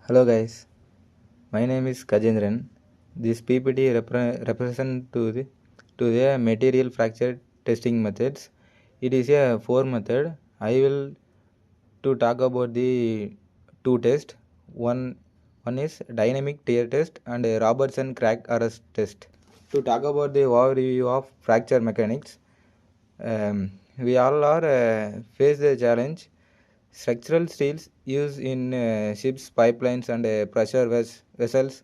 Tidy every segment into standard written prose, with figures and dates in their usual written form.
Hello guys, my name is Kajendran. This PPT represent to the material fracture testing methods. It is a four method. I will to talk about the two test. One is dynamic tear test and a Robertson crack arrest test. To talk about the overview of fracture mechanics, we all are face the challenge. Structural steels used in ships, pipelines, and pressure vessels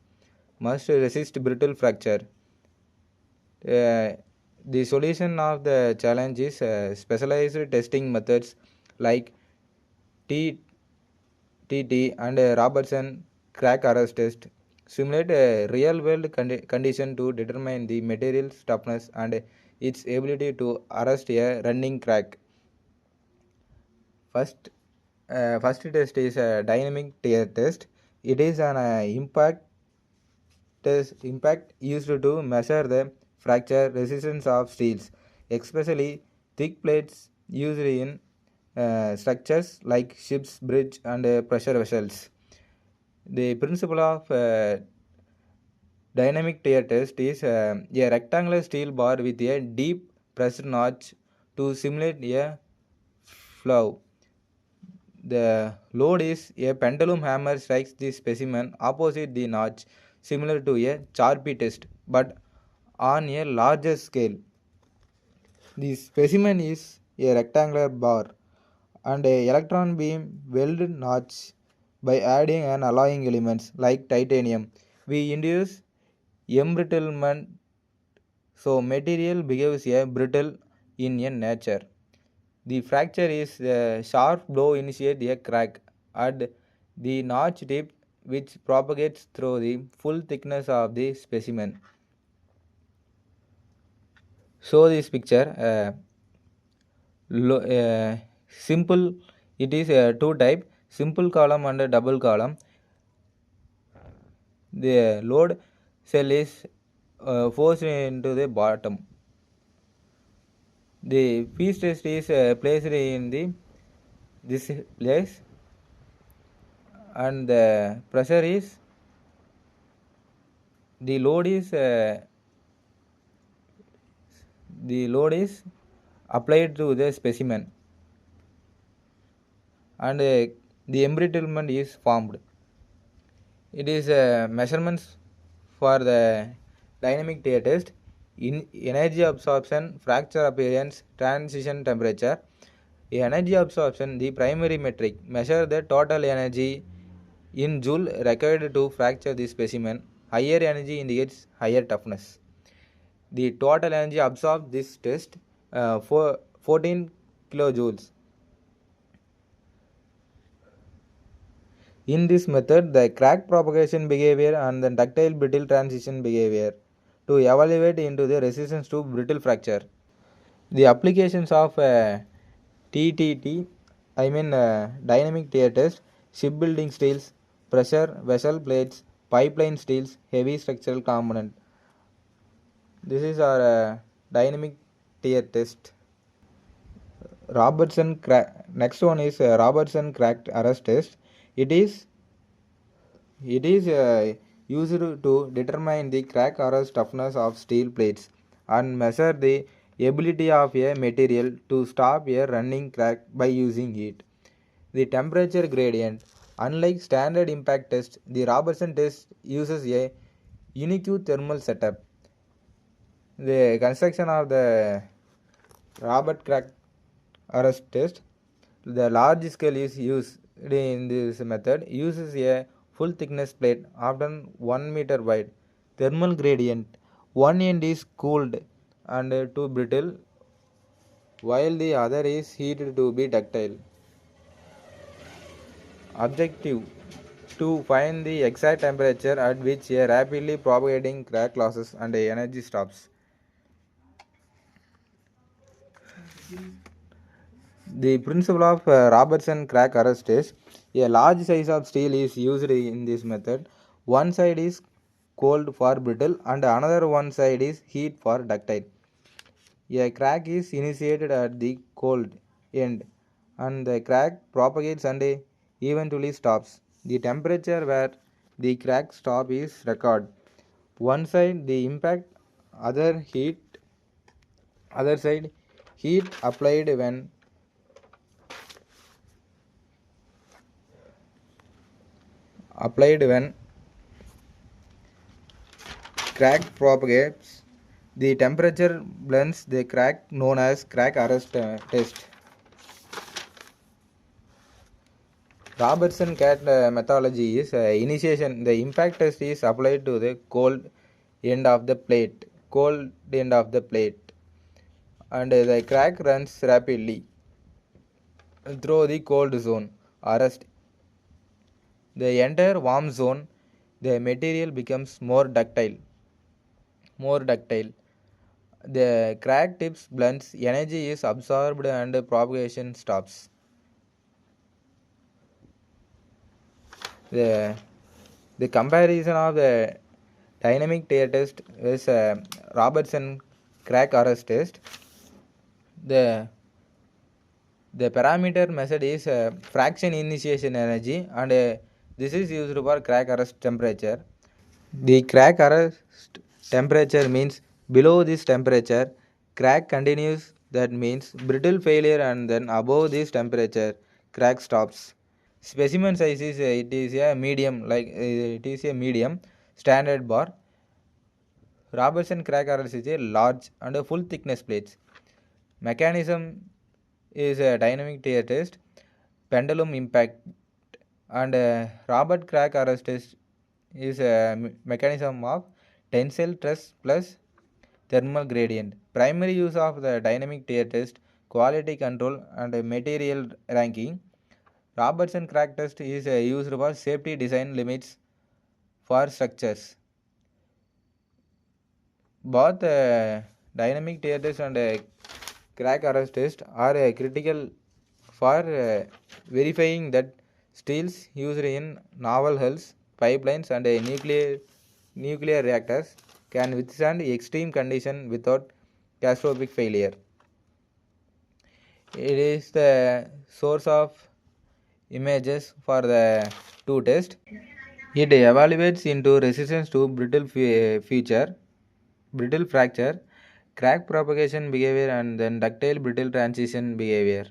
must resist brittle fracture. Uh, the solution of the challenge is specialized testing methods like T TT and Robertson crack arrest test simulate a real world condition to determine the material's toughness and its ability to arrest a running crack. First, first test is a dynamic tear test. It is an impact used to measure the fracture resistance of steels, especially thick plates used in structures like ships, bridge, and pressure vessels. The principle of dynamic tear test is a rectangular steel bar with a deep pressure notch to simulate a flow. The load is a pendulum hammer strikes the specimen opposite the notch, similar to a Charpy test, but on a larger scale. The specimen is a rectangular bar and a electron beam welded notch. By adding an alloying elements like titanium, we induce embrittlement, so material behaves a brittle in a nature. The fracture is a sharp blow initiate a crack at the notch tip which propagates through the full thickness of the specimen. So this picture simple, it is two type, simple column and a double column. The load cell is forced into the bottom. The feed test is placed in the this place and the pressure is the load is applied to the specimen and the embrittlement is formed. It is measurements for the dynamic tear test in energy absorption, fracture appearance, transition temperature. Energy absorption, the primary metric, measure the total energy in joule required to fracture the specimen. Higher energy indicates higher toughness. The total energy absorbed this test for 14 kilojoules. In this method, the crack propagation behavior and the ductile brittle transition behavior to evaluate into the resistance to brittle fracture. The applications of TTT, dynamic tear test, shipbuilding steels, pressure vessel plates, pipeline steels, heavy structural component. This is our dynamic tear test. Next one is Robertson cracked arrest test. It is used to determine the crack arrest toughness of steel plates and measure the ability of a material to stop a running crack by using heat. The temperature gradient. Unlike standard impact test, the Robertson test uses a unique thermal setup. The construction of the Robert crack arrest test, the large scale is used in this method, uses a full thickness plate, often 1 meter wide. Thermal gradient, one end is cooled and too brittle, while the other is heated to be ductile. Objective, to find the exact temperature at which a rapidly propagating crack losses and energy stops. The principle of Robertson crack arrest is a large size of steel is used in this method. One side is cold for brittle and another one side is heat for ductile. A crack is initiated at the cold end and the crack propagates and eventually stops. The temperature where the crack stop is record. One side the impact, other side heat applied when crack propagates. The temperature blends the crack known as crack arrest test. Robertson cat methodology is initiation. The impact test is applied to the cold end of the plate, and the crack runs rapidly through the cold zone. Arrest the entire warm zone. The material becomes more ductile. The crack tips blends. Energy is absorbed and propagation stops. The the comparison of the dynamic tear test is Robertson crack arrest test. The the parameter measured is fraction initiation energy, and this is used for crack arrest temperature. The crack arrest temperature means below this temperature, crack continues. That means brittle failure, and then above this temperature, crack stops. Specimen size is it is a medium standard bar. Robertson crack arrest is a large and a full thickness plates. Mechanism is a dynamic tear test, pendulum impact, and Robert crack arrest test is a mechanism of tensile stress plus thermal gradient. Primary use of the dynamic tear test, quality control, and material ranking. Robertson crack test is used for safety design limits for structures. Both dynamic tear test and crack arrest test are critical for verifying that steels used in naval hulls, pipelines, and nuclear reactors can withstand extreme condition without catastrophic failure. It is the source of images for the two tests. It evaluates into resistance to brittle fracture, crack propagation behavior, and then ductile brittle transition behavior.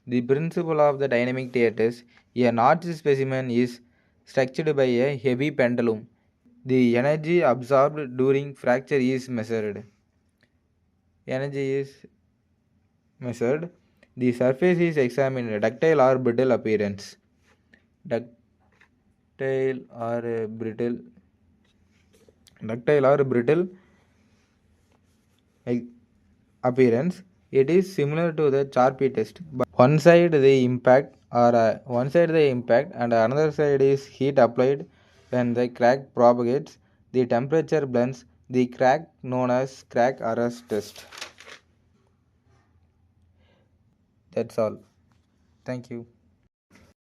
The principle of the dynamic tear test: a notched specimen is structured by a heavy pendulum. The energy absorbed during fracture is measured. Energy is measured. The surface is examined. Ductile or brittle appearance. Ductile or brittle. Ductile or brittle appearance. It is similar to the Charpy test, but one side the impact and another side is heat applied. When the crack propagates, the temperature blends the crack known as crack arrest test. That's all. Thank you.